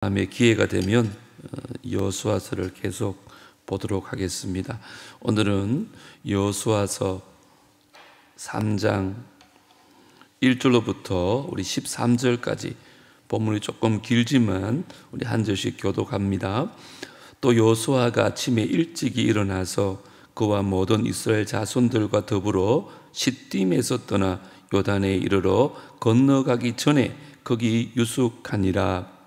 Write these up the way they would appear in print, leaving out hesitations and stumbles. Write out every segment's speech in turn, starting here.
다음에 기회가 되면 여호수아서를 계속 보도록 하겠습니다. 오늘은 여호수아서 3장 1절로부터 우리 13절까지 본문이 조금 길지만 우리 한 절씩 교독합니다. 또 여호수아가 아침에 일찍이 일어나서 그와 모든 이스라엘 자손들과 더불어 시딤에서 떠나 요단에 이르러 건너가기 전에 거기 유숙하니라.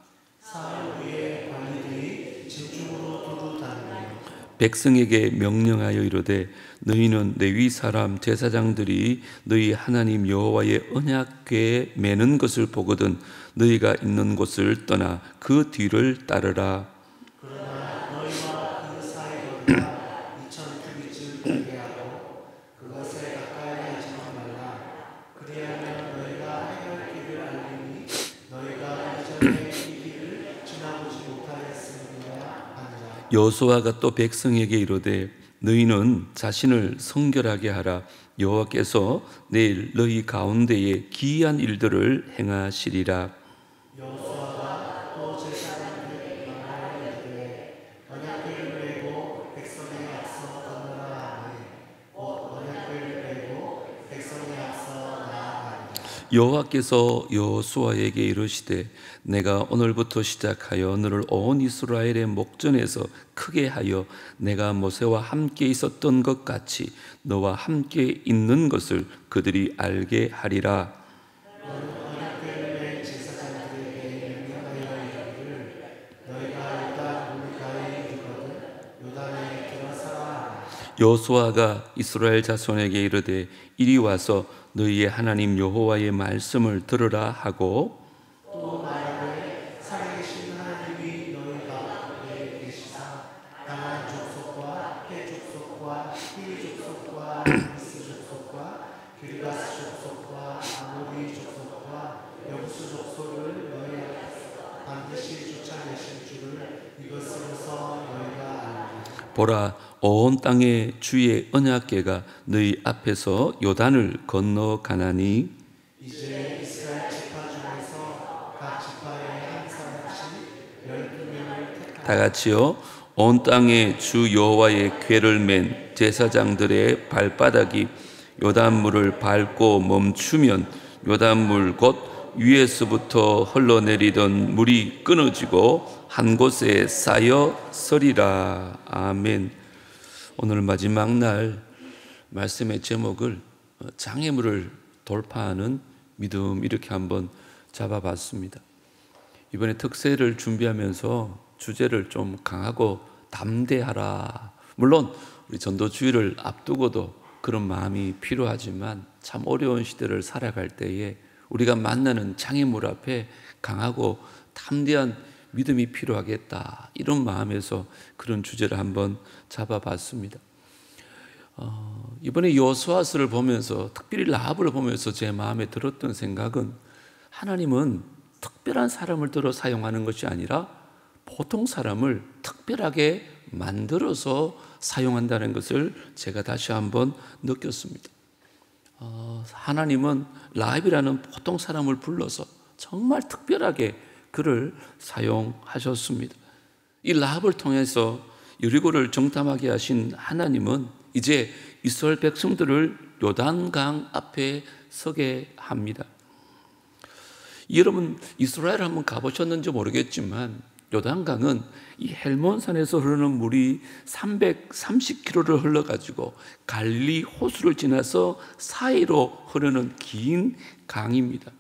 백성에게 명령하여 이르되 너희는 레위 사람 제사장들이 너희 하나님 여호와의 언약궤에 매는 것을 보거든 너희가 있는 곳을 떠나 그 뒤를 따르라. 그러나 너희와 그 사이가 2000규빗쯤 되게 하고 그것에 가까이 하지만 말라. 그리하면 너희가 행할 길을 알리니 너희가 이전에 이 길을 지나보지 못하였음이라 하니라. 여호수아가 또 백성에게 이르되 너희는 자신을 성결하게 하라. 여호와께서 내일 너희 가운데에 기이한 일들을 행하시리라. 여호수아가 또 제사장들에게 말하여 이르되 언약궤를 메고 백성의 앞서 건너라 하니 곧 언약궤를 메고 백성의 앞서 나아가니라. 여호와께서 여호수아에게 이르시되 내가 오늘부터 시작하여 너를 온 이스라엘의 목전에서 크게 하여 내가 모세와 함께 있었던 것 같이 너와 함께 있는 것을 그들이 알게 하리라. 여호수아가 이스라엘 자손에게 이르되 이리 와서 너희의 하나님 여호와의 말씀을 들으라 하고 또 말하되 살아계신 하나님이 너희 가운데 계시사 다만 족속과 해 족속과 히위 족속과 이스 족속과 기르가스 족속과 아모리 족속과 여부스 족속을 너희 앞에서 반드시 쫓아내실 줄을 이것으로서 너희가 알리라. 보라 온 땅의 주의 언약궤가 너희 앞에서 요단을 건너가나니 이제 이스라엘 지파 중에서 각 지파의 한 사람씩 12명을 택하라. 다 같이요. 온 땅의 주 여호와의 궤를 맨 제사장들의 발바닥이 요단물을 밟고 멈추면 요단물 곧 위에서부터 흘러내리던 물이 끊어지고 한 곳에 쌓여 서리라. 아멘. 오늘 마지막 날 말씀의 제목을 장애물을 돌파하는 믿음 이렇게 한번 잡아봤습니다. 이번에 특세를 준비하면서 주제를 좀 강하고 담대하라. 물론 우리 전도주의를 앞두고도 그런 마음이 필요하지만 참 어려운 시대를 살아갈 때에 우리가 만나는 장애물 앞에 강하고 담대한 믿음이 필요하겠다. 이런 마음에서 그런 주제를 한번 잡아봤습니다. 이번에 여호수아서를 보면서 특별히 라합을 보면서 제 마음에 들었던 생각은 하나님은 특별한 사람을 들어 사용하는 것이 아니라 보통 사람을 특별하게 만들어서 사용한다는 것을 제가 다시 한번 느꼈습니다. 하나님은 라합이라는 보통 사람을 불러서 정말 특별하게 그를 사용하셨습니다. 이 라합을 통해서 여리고를 정탐하게 하신 하나님은 이제 이스라엘 백성들을 요단강 앞에 서게 합니다. 여러분 이스라엘 한번 가보셨는지 모르겠지만 요단강은 이 헬몬산에서 흐르는 물이 330km를 흘러가지고 갈릴리 호수를 지나서 사이로 흐르는 긴 강입니다.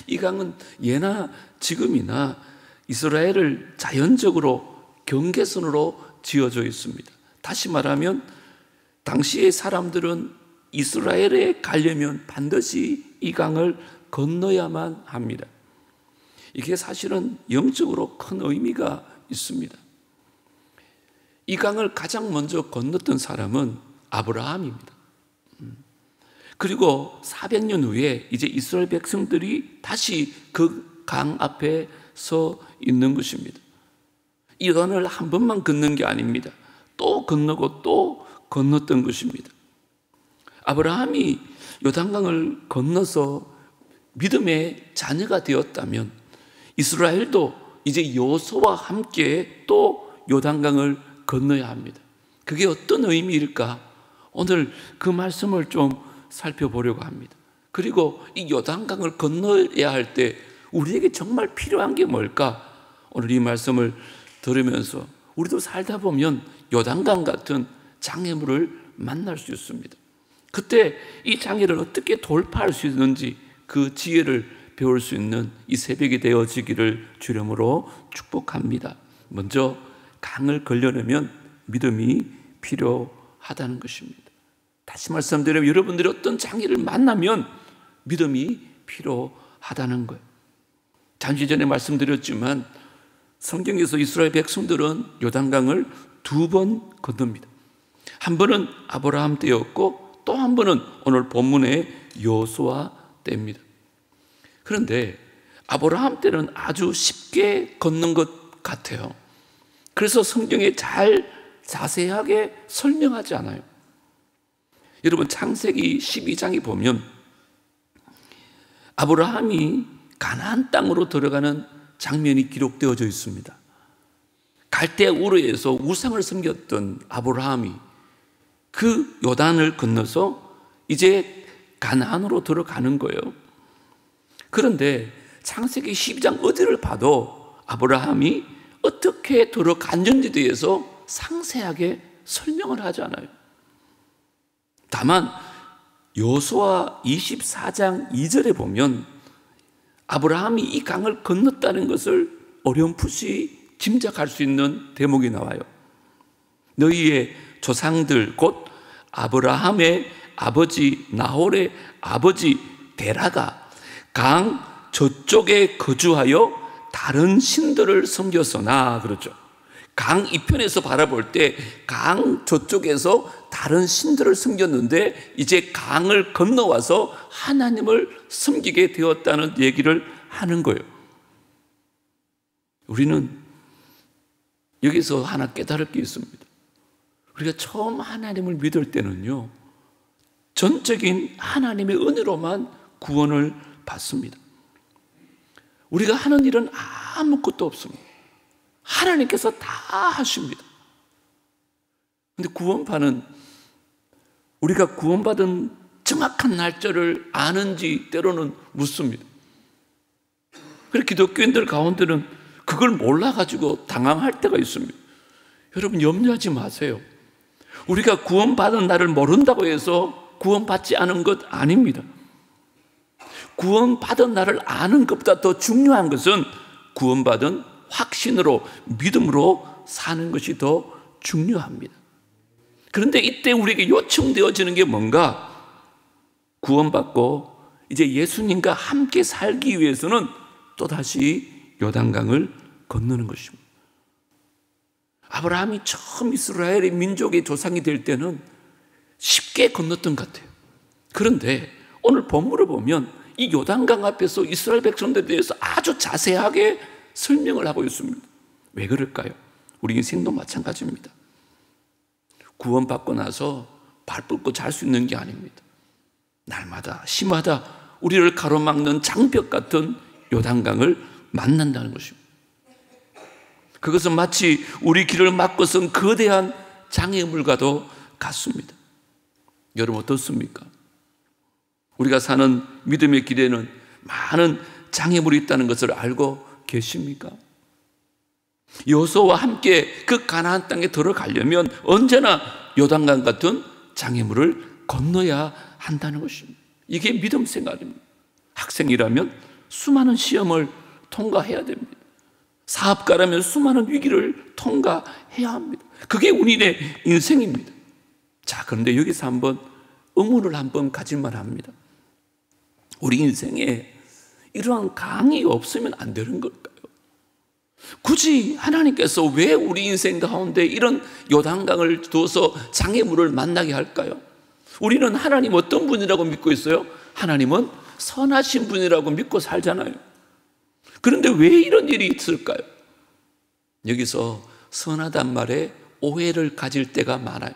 이 강은 예나 지금이나 이스라엘을 자연적으로 경계선으로 지어져 있습니다. 다시 말하면 당시의 사람들은 이스라엘에 가려면 반드시 이 강을 건너야만 합니다. 이게 사실은 영적으로 큰 의미가 있습니다. 이 강을 가장 먼저 건넜던 사람은 아브라함입니다. 그리고 400년 후에 이제 이스라엘 백성들이 다시 그 강 앞에 서 있는 것입니다. 이 요단을 한 번만 건넌 게 아닙니다. 또 건너고 또 건넜던 것입니다. 아브라함이 요단강을 건너서 믿음의 자녀가 되었다면 이스라엘도 이제 여호수아와 함께 또 요단강을 건너야 합니다. 그게 어떤 의미일까? 오늘 그 말씀을 좀 살펴보려고 합니다. 그리고 이 요단강을 건너야 할 때 우리에게 정말 필요한 게 뭘까? 오늘 이 말씀을 들으면서 우리도 살다 보면 요단강 같은 장애물을 만날 수 있습니다. 그때 이 장애를 어떻게 돌파할 수 있는지 그 지혜를 배울 수 있는 이 새벽이 되어지기를 주름으로 축복합니다. 먼저 강을 걸려내면 믿음이 필요하다는 것입니다. 다시 말씀드리면 여러분들이 어떤 장애를 만나면 믿음이 필요하다는 거예요. 잠시 전에 말씀드렸지만 성경에서 이스라엘 백성들은 요단강을 2번 건넙니다. 한 번은 아브라함 때였고 또 한 번은 오늘 본문의 여호수아 때입니다. 그런데 아브라함 때는 아주 쉽게 걷는 것 같아요. 그래서 성경에 잘 자세하게 설명하지 않아요. 여러분 창세기 12장에 보면 아브라함이 가나안 땅으로 들어가는 장면이 기록되어져 있습니다. 갈대아 우르에서 우상을 섬겼던 아브라함이 그 요단을 건너서 이제 가나안으로 들어가는 거예요. 그런데 창세기 12장 어디를 봐도 아브라함이 어떻게 들어갔는지에 대해서 상세하게 설명을 하지 않아요. 다만 여호수아 24장 2절에 보면 아브라함이 이 강을 건넜다는 것을 어렴풋이 짐작할 수 있는 대목이 나와요. 너희의 조상들 곧 아브라함의 아버지 나홀의 아버지 데라가 강 저쪽에 거주하여 다른 신들을 섬겼으나, 그렇죠. 강 이편에서 바라볼 때 강 저쪽에서 다른 신들을 섬겼는데 이제 강을 건너와서 하나님을 섬기게 되었다는 얘기를 하는 거예요. 우리는 여기서 하나 깨달을 게 있습니다. 우리가 처음 하나님을 믿을 때는요, 전적인 하나님의 은혜로만 구원을 받습니다. 우리가 하는 일은 아무것도 없습니다. 하나님께서 다 하십니다. 그런데 구원파는 우리가 구원받은 정확한 날짜를 아는지 때로는 묻습니다. 그래서 기독교인들 가운데는 그걸 몰라가지고 당황할 때가 있습니다. 여러분 염려하지 마세요. 우리가 구원받은 날을 모른다고 해서 구원받지 않은 것 아닙니다. 구원받은 날을 아는 것보다 더 중요한 것은 구원받은 확신으로, 믿음으로 사는 것이 더 중요합니다. 그런데 이때 우리에게 요청되어지는 게 뭔가? 구원받고 이제 예수님과 함께 살기 위해서는 또다시 요단강을 건너는 것입니다. 아브라함이 처음 이스라엘의 민족의 조상이 될 때는 쉽게 건넜던 것 같아요. 그런데 오늘 본문을 보면 이 요단강 앞에서 이스라엘 백성들에 대해서 아주 자세하게 설명을 하고 있습니다. 왜 그럴까요? 우리 인생도 마찬가지입니다. 구원받고 나서 발 뻗고 잘 수 있는 게 아닙니다. 날마다 시마다 우리를 가로막는 장벽 같은 요단강을 만난다는 것입니다. 그것은 마치 우리 길을 막고 선 거대한 장애물과도 같습니다. 여러분 어떻습니까? 우리가 사는 믿음의 길에는 많은 장애물이 있다는 것을 알고 계십니까? 여호수아와 함께 그 가나안 땅에 들어가려면 언제나 요단강 같은 장애물을 건너야 한다는 것입니다. 이게 믿음 생활입니다. 학생이라면 수많은 시험을 통과해야 됩니다. 사업가라면 수많은 위기를 통과해야 합니다. 그게 우리의 인생입니다. 자, 그런데 여기서 한번 의문을 한번 가질만 합니다. 우리 인생에 이러한 강이 없으면 안 되는 걸까요? 굳이 하나님께서 왜 우리 인생 가운데 이런 요단강을 둬서 장애물을 만나게 할까요? 우리는 하나님 어떤 분이라고 믿고 있어요? 하나님은 선하신 분이라고 믿고 살잖아요. 그런데 왜 이런 일이 있을까요? 여기서 선하단 말에 오해를 가질 때가 많아요.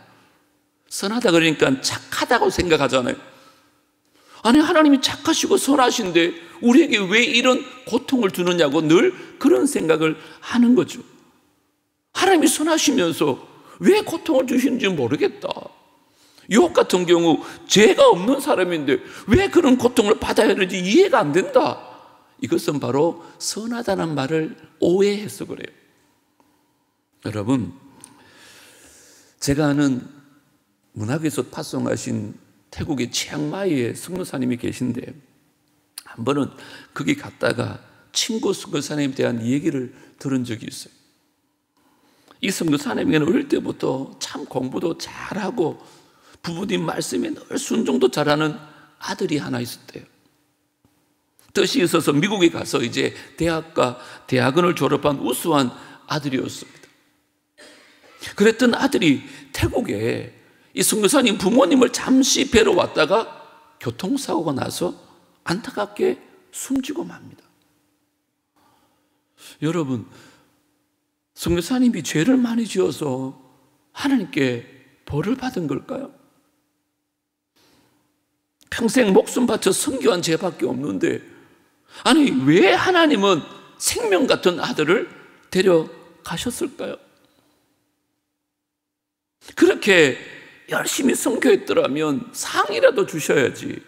선하다 그러니까 착하다고 생각하잖아요. 아니 하나님이 착하시고 선하신데 우리에게 왜 이런 고통을 주느냐고 늘 그런 생각을 하는 거죠. 하나님이 선하시면서 왜 고통을 주시는지 모르겠다. 욥 같은 경우 죄가 없는 사람인데 왜 그런 고통을 받아야 하는지 이해가 안 된다. 이것은 바로 선하다는 말을 오해해서 그래요. 여러분, 제가 아는 문학에서 파송하신 태국의 치앙마이에 선교사님이 계신데 한 번은 거기 갔다가 친구 선교사님에 대한 얘기를 들은 적이 있어요. 이 선교사님에게는 어릴 때부터 참 공부도 잘하고 부모님 말씀에 늘 순종도 잘하는 아들이 하나 있었대요. 뜻이 있어서 미국에 가서 이제 대학원을 졸업한 우수한 아들이었습니다. 그랬던 아들이 태국에 이 선교사님 부모님을 잠시 뵈러 왔다가 교통사고가 나서 안타깝게 숨지고 맙니다. 여러분, 선교사님이 죄를 많이 지어서 하나님께 벌을 받은 걸까요? 평생 목숨 바쳐 선교한 죄밖에 없는데, 아니 왜 하나님은 생명 같은 아들을 데려가셨을까요? 그렇게 열심히 선교했더라면 상이라도 주셔야지.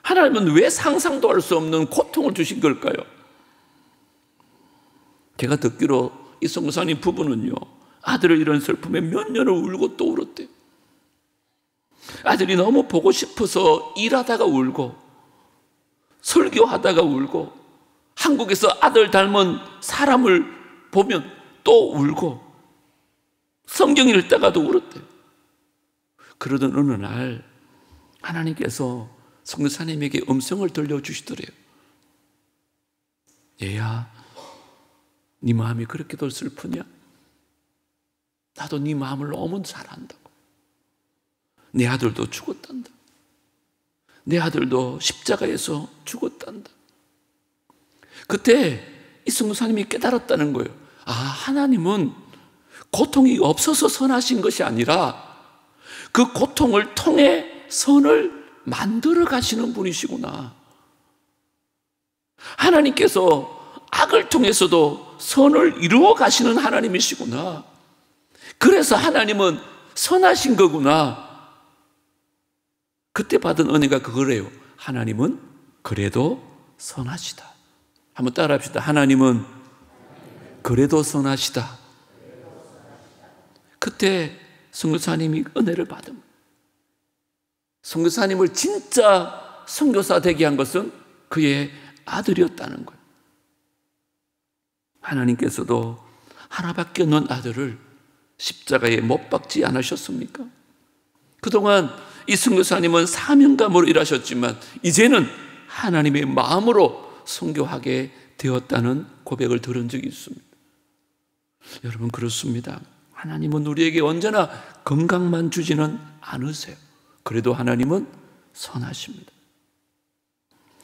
하나님은 왜 상상도 할 수 없는 고통을 주신 걸까요? 제가 듣기로 이 선교사님 부부는요, 아들을 잃은 슬픔에 몇 년을 울고 또 울었대요. 아들이 너무 보고 싶어서 일하다가 울고, 설교하다가 울고, 한국에서 아들 닮은 사람을 보면 또 울고, 성경 읽다가도 울었대요. 그러던 어느 날 하나님께서 선교사님에게 음성을 들려주시더래요. 얘야, 네 마음이 그렇게도 슬프냐? 나도 네 마음을 너무 잘 안다고. 내 아들도 죽었단다. 내 아들도 십자가에서 죽었단다. 그때 이 선교사님이 깨달았다는 거예요. 아, 하나님은 고통이 없어서 선하신 것이 아니라 그 고통을 통해 선을 만들어 가시는 분이시구나. 하나님께서 악을 통해서도 선을 이루어 가시는 하나님이시구나. 그래서 하나님은 선하신 거구나. 그때 받은 은혜가 그거래요. 하나님은 그래도 선하시다. 한번 따라 합시다. 하나님은 그래도 선하시다. 그때 선교사님이 은혜를 받음. 선교사님을 진짜 선교사 되게 한 것은 그의 아들이었다는 거예요. 하나님께서도 하나밖에 없는 아들을 십자가에 못 박지 않으셨습니까? 그동안 이 선교사님은 사명감으로 일하셨지만 이제는 하나님의 마음으로 선교하게 되었다는 고백을 들은 적이 있습니다. 여러분, 그렇습니다. 하나님은 우리에게 언제나 건강만 주지는 않으세요. 그래도 하나님은 선하십니다.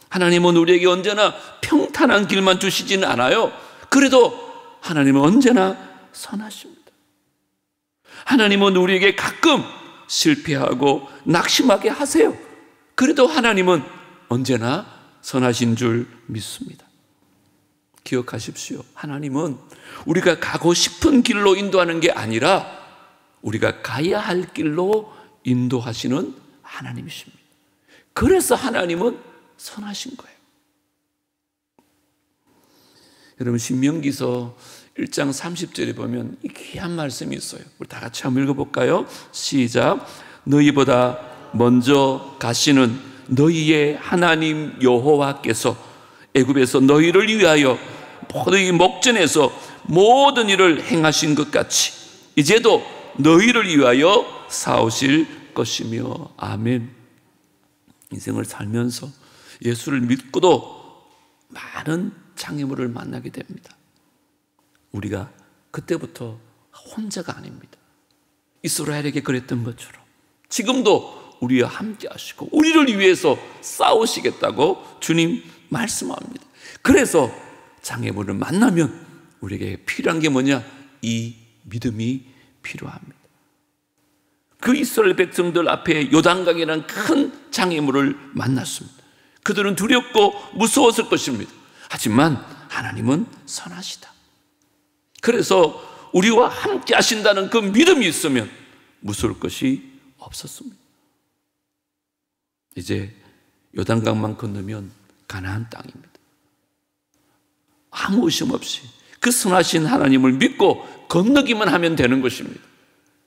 하나님은 우리에게 언제나 평탄한 길만 주시지는 않아요. 그래도 하나님은 언제나 선하십니다. 하나님은 우리에게 가끔 실패하고 낙심하게 하세요. 그래도 하나님은 언제나 선하신 줄 믿습니다. 기억하십시오. 하나님은 우리가 가고 싶은 길로 인도하는 게 아니라 우리가 가야 할 길로 인도하시는 하나님이십니다. 그래서 하나님은 선하신 거예요. 여러분, 신명기서 1장 30절에 보면 이 귀한 말씀이 있어요. 우리 다 같이 한번 읽어볼까요? 시작. 너희보다 먼저 가시는 너희의 하나님 여호와께서 애굽에서 너희를 위하여 너희 목전에서 모든 일을 행하신 것 같이 이제도 너희를 위하여 싸우실 것이며. 아멘. 인생을 살면서 예수를 믿고도 많은 장애물을 만나게 됩니다. 우리가 그때부터 혼자가 아닙니다. 이스라엘에게 그랬던 것처럼 지금도 우리와 함께 하시고 우리를 위해서 싸우시겠다고 주님 말씀합니다. 그래서 장애물을 만나면 우리에게 필요한 게 뭐냐? 이 믿음이 필요합니다. 그 이스라엘 백성들 앞에 요단강이라는 큰 장애물을 만났습니다. 그들은 두렵고 무서웠을 것입니다. 하지만 하나님은 선하시다. 그래서 우리와 함께 하신다는 그 믿음이 있으면 무서울 것이 없었습니다. 이제 요단강만 건너면 가나안 땅입니다. 아무 의심 없이 그 선하신 하나님을 믿고 건너기만 하면 되는 것입니다.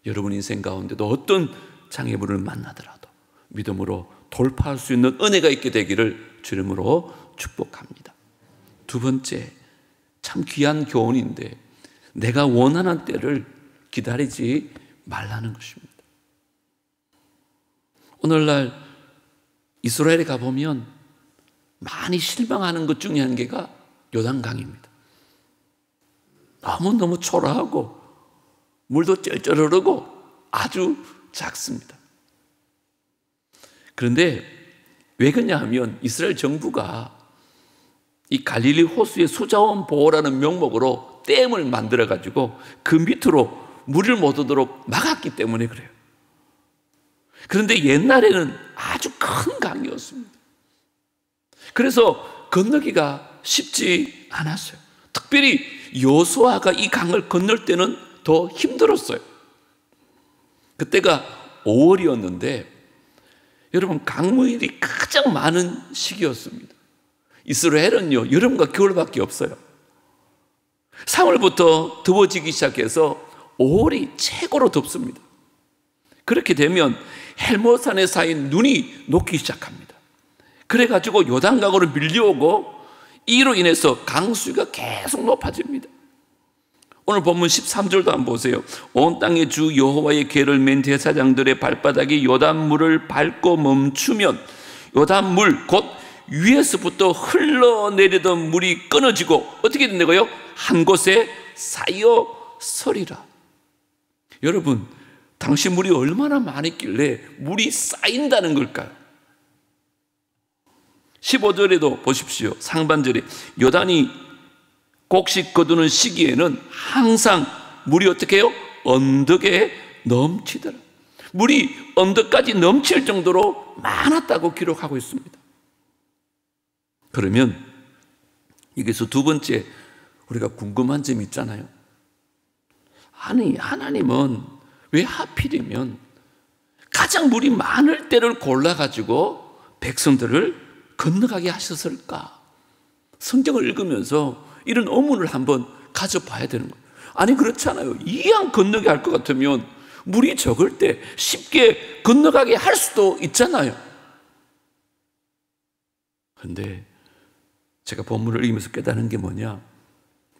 여러분 인생 가운데도 어떤 장애물을 만나더라도 믿음으로 돌파할 수 있는 은혜가 있게 되기를 주님으로 축복합니다. 두 번째, 참 귀한 교훈인데 내가 원하는 때를 기다리지 말라는 것입니다. 오늘날 이스라엘에 가보면 많이 실망하는 것 중에 한 개가 요단강입니다. 너무너무 초라하고 물도 쩔쩔 흐르고 아주 작습니다. 그런데 왜 그러냐 하면 이스라엘 정부가 이 갈릴리 호수의 수자원 보호라는 명목으로 댐을 만들어 가지고 그 밑으로 물을 못 오도록 막았기 때문에 그래요. 그런데 옛날에는 아주 큰 강이었습니다. 그래서 건너기가 쉽지 않았어요. 특별히 여호수아가 이 강을 건널 때는 더 힘들었어요. 그때가 5월이었는데 여러분 강물이 가장 많은 시기였습니다. 이스라엘은요 여름과 겨울밖에 없어요. 3월부터 더워지기 시작해서 5월이 최고로 덥습니다. 그렇게 되면 헬모산에 쌓인 눈이 녹기 시작합니다. 그래가지고 요단강으로 밀려오고 이로 인해서 강수위가 계속 높아집니다. 오늘 본문 13절도 한번 보세요. 온 땅의 주 여호와의 궤를 맨 제사장들의 발바닥이 요단물을 밟고 멈추면 요단물 곧 위에서부터 흘러내리던 물이 끊어지고 어떻게 된다고요? 한 곳에 쌓여 서리라. 여러분 당시 물이 얼마나 많았길래 물이 쌓인다는 걸까요? 15절에도 보십시오. 상반절에 요단이 곡식 거두는 시기에는 항상 물이 어떻게 해요? 언덕에 넘치더라. 물이 언덕까지 넘칠 정도로 많았다고 기록하고 있습니다. 그러면 여기서 두 번째 우리가 궁금한 점이 있잖아요. 아니 하나님은 왜 하필이면 가장 물이 많을 때를 골라가지고 백성들을 건너가게 하셨을까? 성경을 읽으면서 이런 의문을 한번 가져봐야 되는 거예요. 아니 그렇잖아요. 이왕 건너게 할 것 같으면 물이 적을 때 쉽게 건너가게 할 수도 있잖아요. 그런데 제가 본문을 읽으면서 깨달은 게 뭐냐?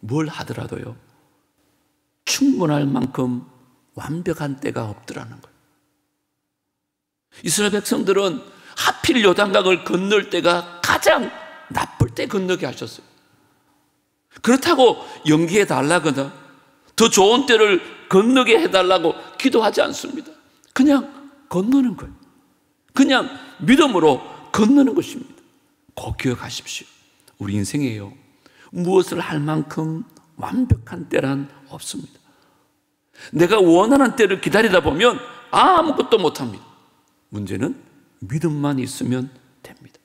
뭘 하더라도요 충분할 만큼 완벽한 때가 없더라는 거예요. 이스라엘 백성들은 하필 요단강을 건널 때가 가장 나쁠 때 건너게 하셨어요. 그렇다고 연기해 달라거나 더 좋은 때를 건너게 해달라고 기도하지 않습니다. 그냥 건너는 거예요. 그냥 믿음으로 건너는 것입니다. 꼭 기억하십시오. 우리 인생에요 무엇을 할 만큼 완벽한 때란 없습니다. 내가 원하는 때를 기다리다 보면 아무것도 못합니다. 문제는 믿음만 있으면 됩니다.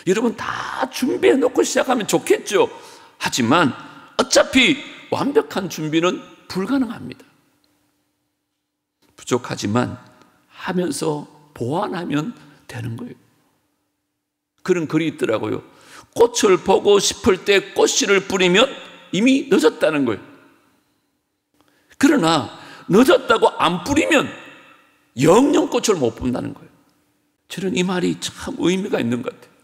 여러분 다 준비해 놓고 시작하면 좋겠죠. 하지만 어차피 완벽한 준비는 불가능합니다. 부족하지만 하면서 보완하면 되는 거예요. 그런 글이 있더라고요. 꽃을 보고 싶을 때 꽃씨를 뿌리면 이미 늦었다는 거예요. 그러나 늦었다고 안 뿌리면 영영 꽃을 못 본다는 거예요. 저는 이 말이 참 의미가 있는 것 같아요.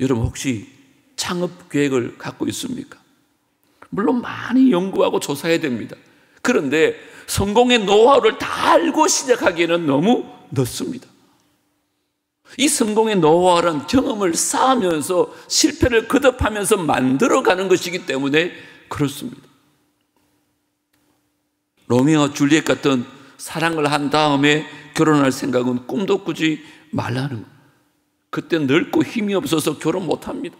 여러분 혹시 창업 계획을 갖고 있습니까? 물론 많이 연구하고 조사해야 됩니다. 그런데 성공의 노하우를 다 알고 시작하기에는 너무 늦습니다. 이 성공의 노하우란 경험을 쌓으면서 실패를 거듭하면서 만들어가는 것이기 때문에 그렇습니다. 로미오와 줄리엣 같은 사랑을 한 다음에 결혼할 생각은 꿈도 꾸지 말라는 거예요. 그때 늙고 힘이 없어서 결혼 못합니다.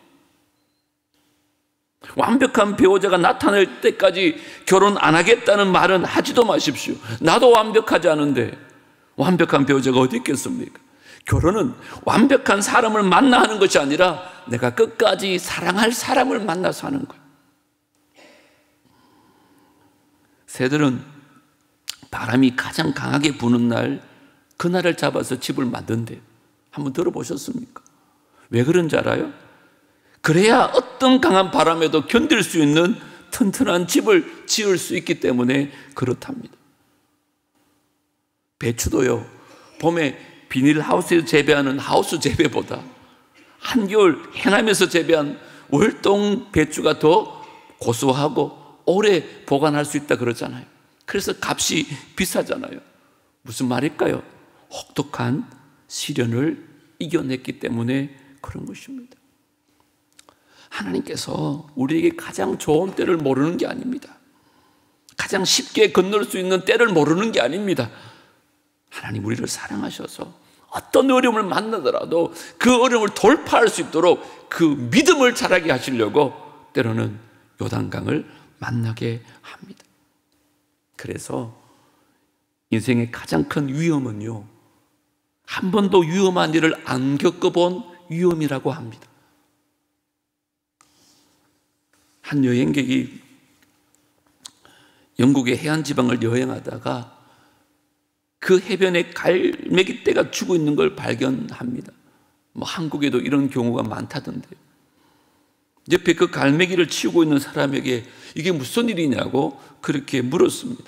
완벽한 배우자가 나타날 때까지 결혼 안 하겠다는 말은 하지도 마십시오. 나도 완벽하지 않은데 완벽한 배우자가 어디 있겠습니까? 결혼은 완벽한 사람을 만나 하는 것이 아니라 내가 끝까지 사랑할 사람을 만나서 하는 거예요. 새들은 바람이 가장 강하게 부는 날, 그날을 잡아서 집을 만든대요. 한번 들어보셨습니까? 왜 그런지 알아요? 그래야 어떤 강한 바람에도 견딜 수 있는 튼튼한 집을 지을 수 있기 때문에 그렇답니다. 배추도요, 봄에 비닐하우스에서 재배하는 하우스 재배보다 한겨울 해남에서 재배한 월동 배추가 더 고소하고 오래 보관할 수 있다 그러잖아요. 그래서 값이 비싸잖아요. 무슨 말일까요? 혹독한 시련을 이겨냈기 때문에 그런 것입니다. 하나님께서 우리에게 가장 좋은 때를 모르는 게 아닙니다. 가장 쉽게 건널 수 있는 때를 모르는 게 아닙니다. 하나님 우리를 사랑하셔서 어떤 어려움을 만나더라도 그 어려움을 돌파할 수 있도록 그 믿음을 자라게 하시려고 때로는 요단강을 만나게 합니다. 그래서 인생의 가장 큰 위험은요, 한 번도 위험한 일을 안 겪어본 위험이라고 합니다. 한 여행객이 영국의 해안 지방을 여행하다가 그 해변에 갈매기떼가 죽어 있는 걸 발견합니다. 한국에도 이런 경우가 많다던데요. 옆에 그 갈매기를 치우고 있는 사람에게 이게 무슨 일이냐고 그렇게 물었습니다.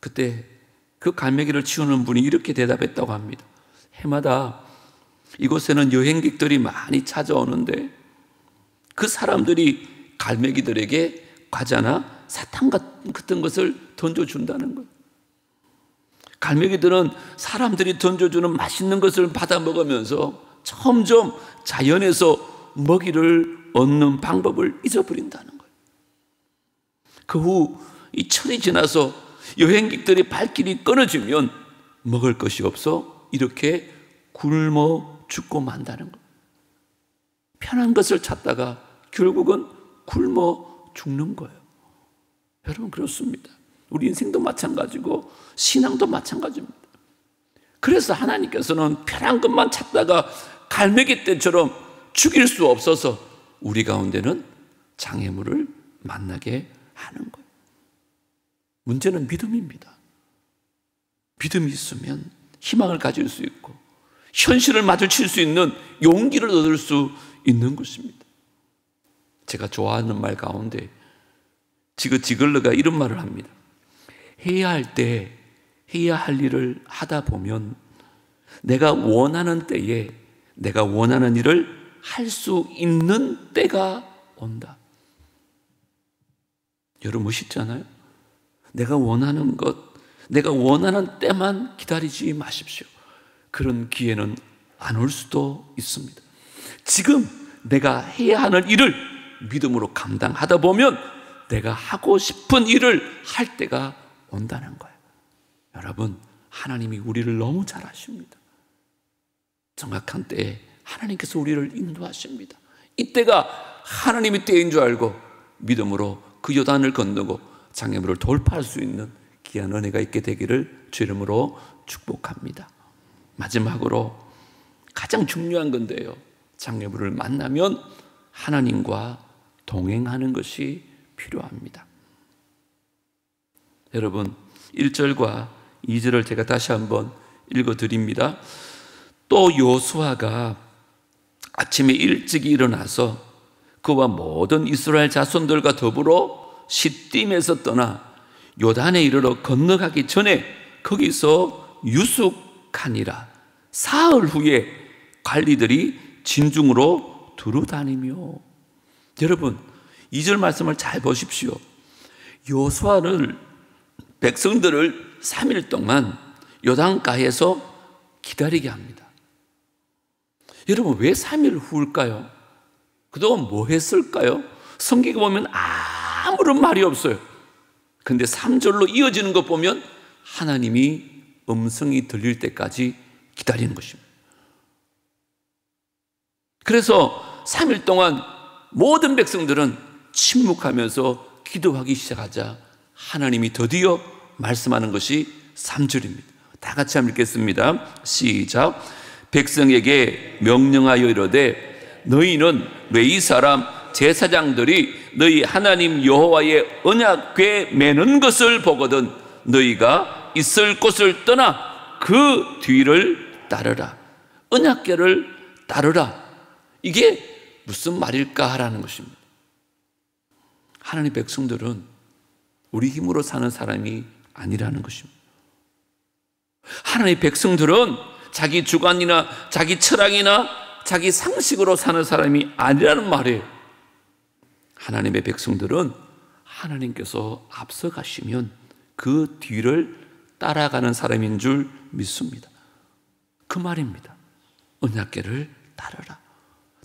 그때 그 갈매기를 치우는 분이 이렇게 대답했다고 합니다. 해마다 이곳에는 여행객들이 많이 찾아오는데 그 사람들이 갈매기들에게 과자나 사탕 같은 것을 던져준다는 거예요. 갈매기들은 사람들이 던져주는 맛있는 것을 받아 먹으면서 점점 자연에서 먹이를 얻는 방법을 잊어버린다는 거예요. 그 후 이 철이 지나서 여행객들의 발길이 끊어지면 먹을 것이 없어 이렇게 굶어 죽고 만다는 거예요. 편한 것을 찾다가 결국은 굶어 죽는 거예요. 여러분 그렇습니다. 우리 인생도 마찬가지고 신앙도 마찬가지입니다. 그래서 하나님께서는 편한 것만 찾다가 갈매기 떼처럼 죽일 수 없어서 우리 가운데는 장애물을 만나게 하는 거예요. 문제는 믿음입니다. 믿음이 있으면 희망을 가질 수 있고 현실을 마주칠 수 있는 용기를 얻을 수 있는 것입니다. 제가 좋아하는 말 가운데 지글러가 이런 말을 합니다. 해야 할 때 해야 할 일을 하다 보면 내가 원하는 때에 내가 원하는 일을 할 수 있는 때가 온다. 여러분 멋있잖아요? 내가 원하는 것, 내가 원하는 때만 기다리지 마십시오. 그런 기회는 안 올 수도 있습니다. 지금 내가 해야 하는 일을 믿음으로 감당하다 보면 내가 하고 싶은 일을 할 때가 온다는 거예요. 여러분, 하나님이 우리를 너무 잘 아십니다. 정확한 때에 하나님께서 우리를 인도하십니다. 이때가 하나님의 때인 줄 알고 믿음으로 그 요단을 건너고 장애물을 돌파할 수 있는 귀한 은혜가 있게 되기를 주 이름으로 축복합니다. 마지막으로 가장 중요한 건데요, 장애물을 만나면 하나님과 동행하는 것이 필요합니다. 여러분 1절과 2절을 제가 다시 한번 읽어드립니다. 또 여호수아가 아침에 일찍 일어나서 그와 모든 이스라엘 자손들과 더불어 시딤에서 떠나 요단에 이르러 건너가기 전에 거기서 유숙하니라. 사흘 후에 관리들이 진중으로 두루다니며. 여러분 2절 말씀을 잘 보십시오. 여호수아를 백성들을 3일 동안 요단가에서 기다리게 합니다. 여러분 왜 3일 후일까요? 그동안 뭐 했을까요? 성경에 보면 아무런 말이 없어요. 근데 3절로 이어지는 것 보면 하나님이 음성이 들릴 때까지 기다리는 것입니다. 그래서 3일 동안 모든 백성들은 침묵하면서 기도하기 시작하자 하나님이 드디어 말씀하는 것이 3절입니다. 다 같이 한번 읽겠습니다. 시작. 백성에게 명령하여 이르되 너희는 레위 사람 제사장들이 너희 하나님 여호와의 언약궤 매는 것을 보거든 너희가 있을 곳을 떠나 그 뒤를 따르라. 언약궤를 따르라. 이게 무슨 말일까 하라는 것입니다. 하나님 백성들은 우리 힘으로 사는 사람이 아니라는 것입니다. 하나님의 백성들은 자기 주관이나 자기 철학이나 자기 상식으로 사는 사람이 아니라는 말이에요. 하나님의 백성들은 하나님께서 앞서가시면 그 뒤를 따라가는 사람인 줄 믿습니다. 그 말입니다. 언약궤를 따르라.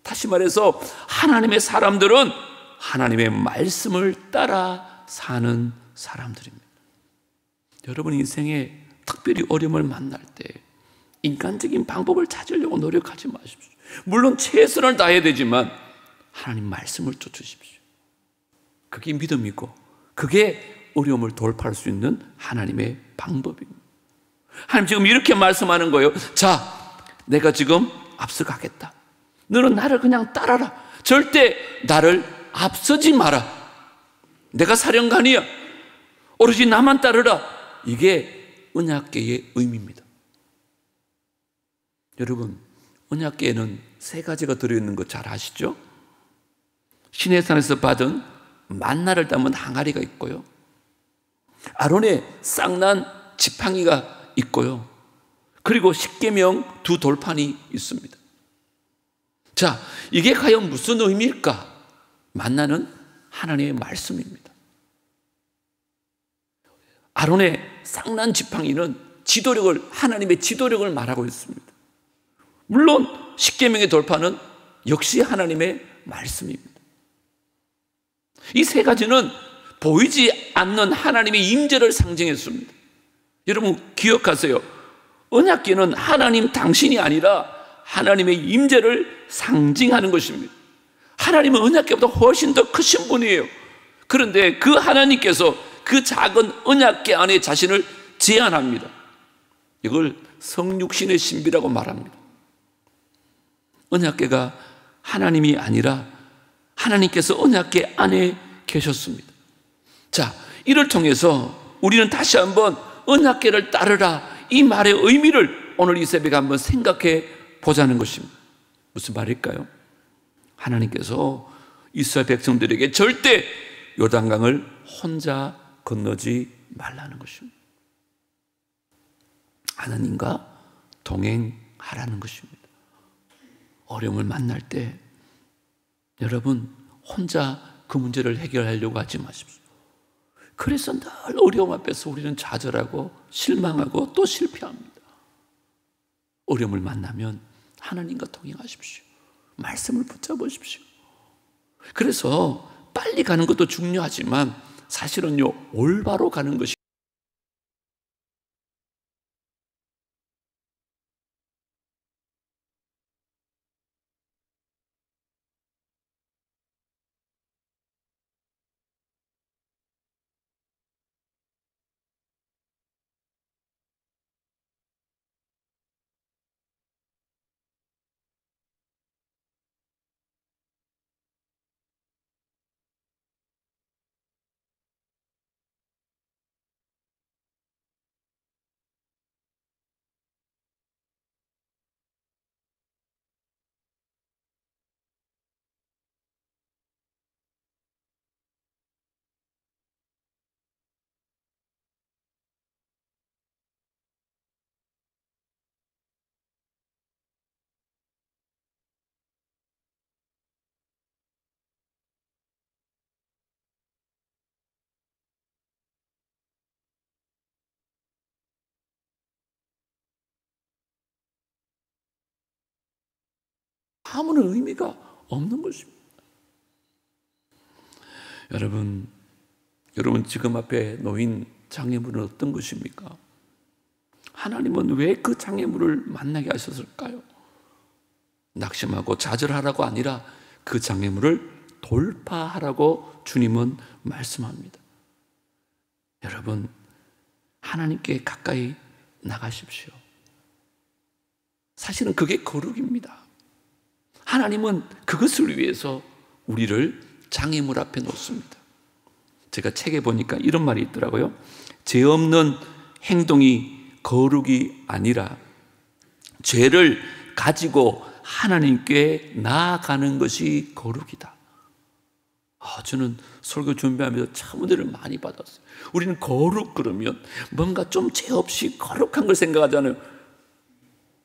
다시 말해서 하나님의 사람들은 하나님의 말씀을 따라 사는 사람들입니다. 여러분 인생에 특별히 어려움을 만날 때 인간적인 방법을 찾으려고 노력하지 마십시오. 물론 최선을 다해야 되지만 하나님 말씀을 쫓으십시오. 그게 믿음이고 그게 어려움을 돌파할 수 있는 하나님의 방법입니다. 하나님 지금 이렇게 말씀하는 거예요. 자, 내가 지금 앞서가겠다. 너는 나를 그냥 따라라. 절대 나를 앞서지 마라. 내가 사령관이야. 오로지 나만 따르라. 이게 언약궤의 의미입니다. 여러분, 언약궤에는 세 가지가 들어있는 거 잘 아시죠? 시내산에서 받은 만나를 담은 항아리가 있고요, 아론의 쌍난 지팡이가 있고요, 그리고 십계명 두 돌판이 있습니다. 자, 이게 과연 무슨 의미일까? 만나는 하나님의 말씀입니다. 아론의 쌍난 지팡이는 지도력을, 하나님의 지도력을 말하고 있습니다. 물론 십계명의 돌판은 역시 하나님의 말씀입니다. 이 세 가지는 보이지 않는 하나님의 임재를 상징했습니다. 여러분 기억하세요. 언약궤는 하나님 당신이 아니라 하나님의 임재를 상징하는 것입니다. 하나님은 언약궤보다 훨씬 더 크신 분이에요. 그런데 그 하나님께서 그 작은 언약궤 안에 자신을 제한합니다. 이걸 성육신의 신비라고 말합니다. 언약궤가 하나님이 아니라 하나님께서 언약궤 안에 계셨습니다. 자, 이를 통해서 우리는 다시 한번 언약궤를 따르라, 이 말의 의미를 오늘 이 새벽에 한번 생각해 보자는 것입니다. 무슨 말일까요? 하나님께서 이스라엘 백성들에게 절대 요단강을 혼자 건너지 말라는 것입니다. 하나님과 동행하라는 것입니다. 어려움을 만날 때 여러분 혼자 그 문제를 해결하려고 하지 마십시오. 그래서 늘 어려움 앞에서 우리는 좌절하고 실망하고 또 실패합니다. 어려움을 만나면 하나님과 동행하십시오. 말씀을 붙잡으십시오. 그래서 빨리 가는 것도 중요하지만 사실은요, 올바로 가는 것이 아무런 의미가 없는 것입니다. 여러분 지금 앞에 놓인 장애물은 어떤 것입니까? 하나님은 왜 그 장애물을 만나게 하셨을까요? 낙심하고 좌절하라고 아니라 그 장애물을 돌파하라고 주님은 말씀합니다. 여러분, 하나님께 가까이 나가십시오. 사실은 그게 거룩입니다. 하나님은 그것을 위해서 우리를 장애물 앞에 놓습니다. 제가 책에 보니까 이런 말이 있더라고요. 죄 없는 행동이 거룩이 아니라 죄를 가지고 하나님께 나아가는 것이 거룩이다. 저는 설교 준비하면서 참 은혜를 많이 받았어요. 우리는 거룩 그러면 뭔가 좀 죄 없이 거룩한 걸 생각하잖아요.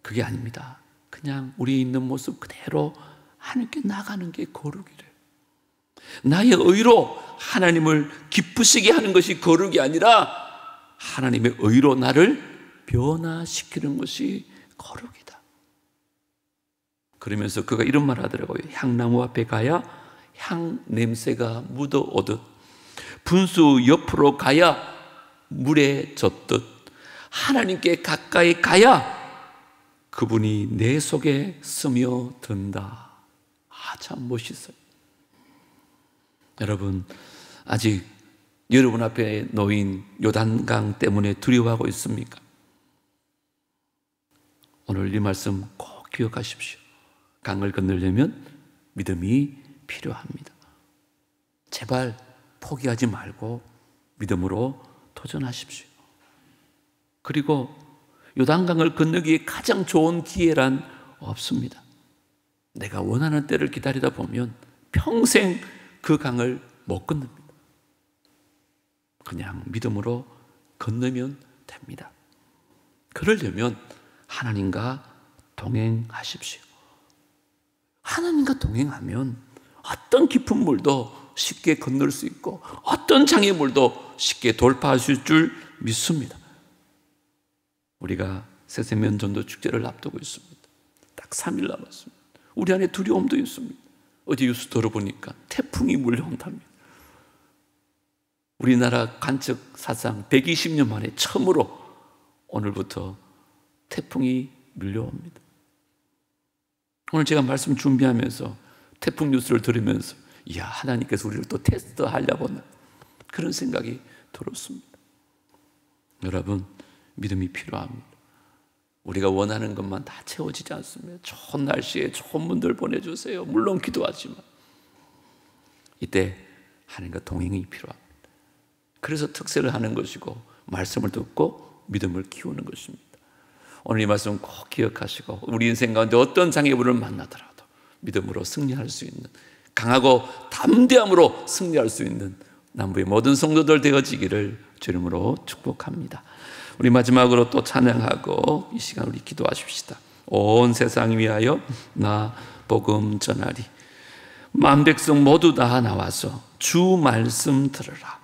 그게 아닙니다. 그냥 우리 있는 모습 그대로 하나님께 나가는 게 거룩이래요. 나의 의로 하나님을 기쁘시게 하는 것이 거룩이 아니라 하나님의 의로 나를 변화시키는 것이 거룩이다. 그러면서 그가 이런 말 하더라고요. 향나무 앞에 가야 향 냄새가 묻어오듯 분수 옆으로 가야 물에 젖듯 하나님께 가까이 가야 그분이 내 속에 스며든다. 참 멋있어요. 여러분, 아직 여러분 앞에 놓인 요단강 때문에 두려워하고 있습니까? 오늘 이 말씀 꼭 기억하십시오. 강을 건너려면 믿음이 필요합니다. 제발 포기하지 말고 믿음으로 도전하십시오. 그리고 요단강을 건너기에 가장 좋은 기회란 없습니다. 내가 원하는 때를 기다리다 보면 평생 그 강을 못 건넙니다. 그냥 믿음으로 건너면 됩니다. 그러려면 하나님과 동행하십시오. 하나님과 동행하면 어떤 깊은 물도 쉽게 건널 수 있고 어떤 장애물도 쉽게 돌파하실 줄 믿습니다. 우리가 새세면 전도 축제를 앞두고 있습니다. 딱 3일 남았습니다. 우리 안에 두려움도 있습니다. 어제 뉴스 들어보니까 태풍이 몰려온답니다. 우리나라 관측 사상 120년 만에 처음으로 오늘부터 태풍이 밀려옵니다. 오늘 제가 말씀 준비하면서 태풍 뉴스를 들으면서 이야, 하나님께서 우리를 또 테스트하려고 그런 생각이 들었습니다. 여러분, 믿음이 필요합니다. 우리가 원하는 것만 다 채워지지 않습니다. 좋은 날씨에 좋은 분들 보내주세요. 물론 기도하지만 이때 하나님과 동행이 필요합니다. 그래서 특세를 하는 것이고 말씀을 듣고 믿음을 키우는 것입니다. 오늘 이 말씀 꼭 기억하시고 우리 인생 가운데 어떤 장애물을 만나더라도 믿음으로 승리할 수 있는, 강하고 담대함으로 승리할 수 있는 남부의 모든 성도들 되어지기를 주 이름으로 축복합니다. 우리 마지막으로 또 찬양하고 이 시간 우리 기도하십시다. 온 세상 위하여 나 복음 전하리. 만 백성 모두 다 나와서 주 말씀 들으라.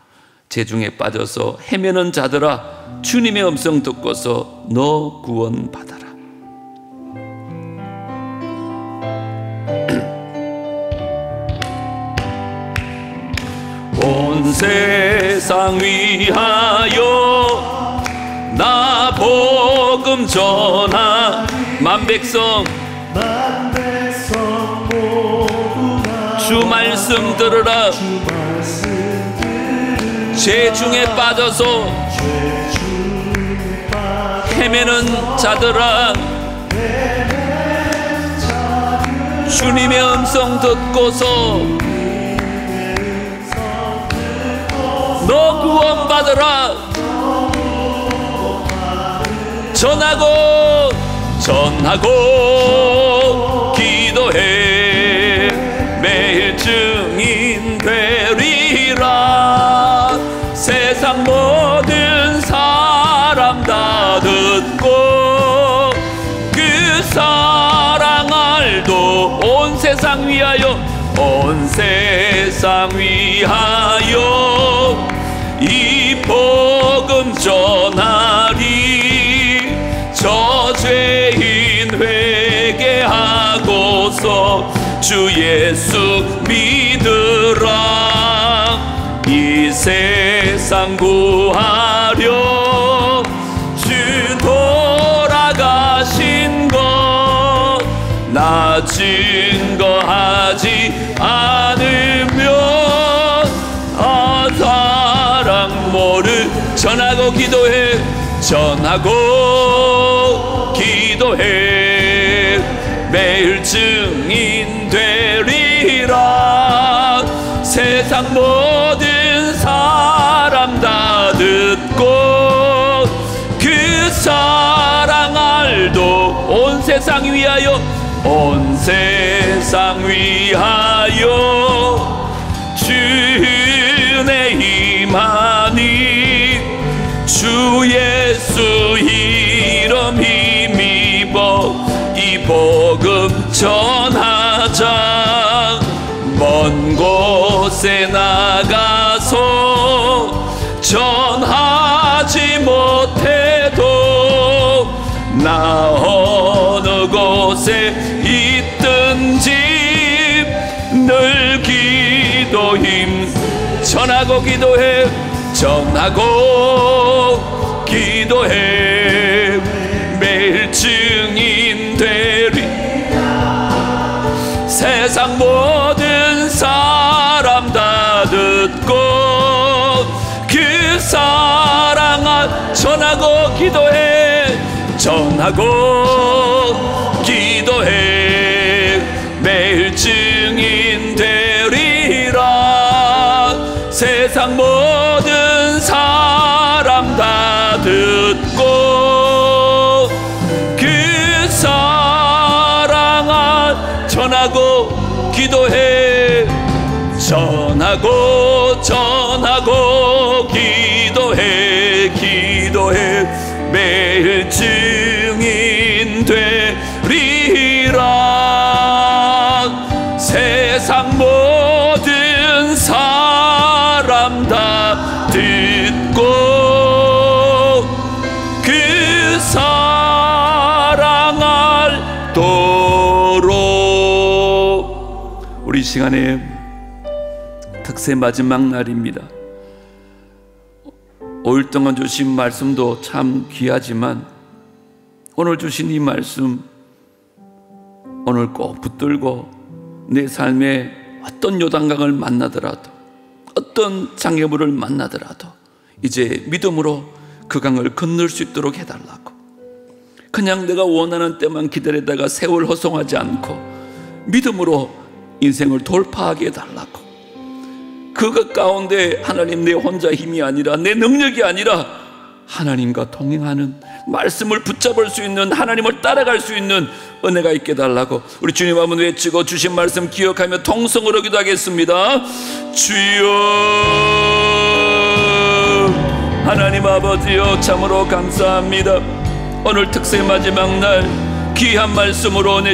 재중에 빠져서 헤매는 자들아, 주님의 음성 듣고서 너 구원 받아라. 온 세상 위하여 나 복음 전하. 만 백성 모두 주 말씀 들으라. 죄중에 빠져서 헤매는 자들아, 주님의 음성 듣고서 너 구원 받으라. 전하고 기도해 매일 증인 되리라. 세상 모든 사람 다 듣고 그 사랑 알도 온 세상 위하여 이 복음 전하리. 저 죄인 회개하고서 주 예수 믿으라. 이 세상 구하려 주 돌아가신 것 나 증거하지 않으면 사랑 모를 전하고 기도해 전하고 기도해 매일 증인 되리라. 세상 모든 사람 다 듣고 그 사랑 알도 온 세상 위하여 온 세상 위하여 주의 임하니 주 예수 이름 힘입어 이 복음 전하자. 먼 곳에 나가서 전하지 못해도 나 어느 곳에 있든지 늘 기도 힘 전하고 기도해 전하고 기도해 매일 증인 되리. 세상 모든 사람 다 듣고 그 사랑을 전하고 기도해 전하고 기도해 매일 증인 되리라. 세상 모든 사람 다 듣고 그 사랑을 전하고 기도해 전하고 기도해 기도해 매일 증인 되리라. 세상 모든 사람 다 듣고 그 사랑을 도록. 우리 시간에 특세 마지막 날입니다. 5일 동안 주신 말씀도 참 귀하지만 오늘 주신 이 말씀 오늘 꼭 붙들고 내 삶에 어떤 요단강을 만나더라도 어떤 장애물을 만나더라도 이제 믿음으로 그 강을 건널 수 있도록 해달라고. 그냥 내가 원하는 때만 기다리다가 세월 허송하지 않고 믿음으로 인생을 돌파하게 해달라고. 그것 가운데 하나님 내 혼자 힘이 아니라 내 능력이 아니라 하나님과 동행하는 말씀을 붙잡을 수 있는 하나님을 따라갈 수 있는 은혜가 있게 달라고. 우리 주님 한번 외치고 주신 말씀 기억하며 통성으로 기도하겠습니다. 주여 하나님 아버지여 참으로 감사합니다. 오늘 특세 마지막 날 귀한 말씀으로 내주신